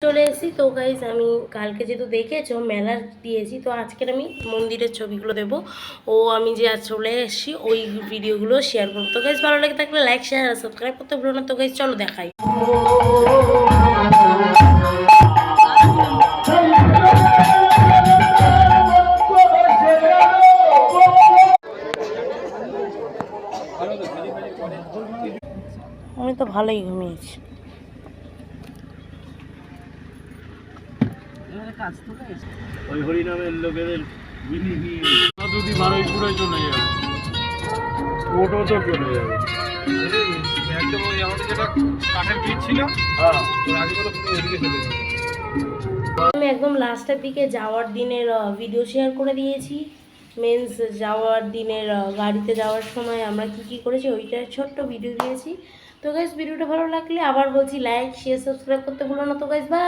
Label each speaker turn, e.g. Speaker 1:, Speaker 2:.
Speaker 1: চলে এসেছি তো গাইজ, আমি কালকে যেহেতু দেখেছো মেলার দিয়েছি, তো আজকের আমি মন্দিরের ছবিগুলো দেবো। আমি যে আজ চলে এসেছি ওই ভিডিওগুলো শেয়ার করবো। তো গাইজ ভালো লাগে থাকলে লাইক শেয়ার আর সাবস্ক্রাইব করতে ভুলো না। তো গাইজ চলো দেখাই। আমি তো ভালোই ঘুমিয়েছি।
Speaker 2: ওই হরিনামের লোকেদের যদি বারুইপুরে চলে যাবে, ওটো তো চলে যাবে একদম। ওই আমাদের যেটা কাঠের ব্রিজ ছিল, হ্যাঁ, ওর আগে বলে পুরো ওদিকে চলে যাবে।
Speaker 1: আমি একদম লাস্টের দিকে যাওয়ার দিনের ভিডিও শেয়ার করে দিয়েছি। মিন্স যাওয়ার দিনের গাড়িতে যাওয়ার সময় আমরা কি করেছি ওইটার ছোট্ট ভিডিও দিয়েছি। তো গাইস ভিডিওটা ভালো লাগলে আবার বলছি লাইক শেয়ার সাবস্ক্রাইব করতে ভুলো না। তো গাইস বাই।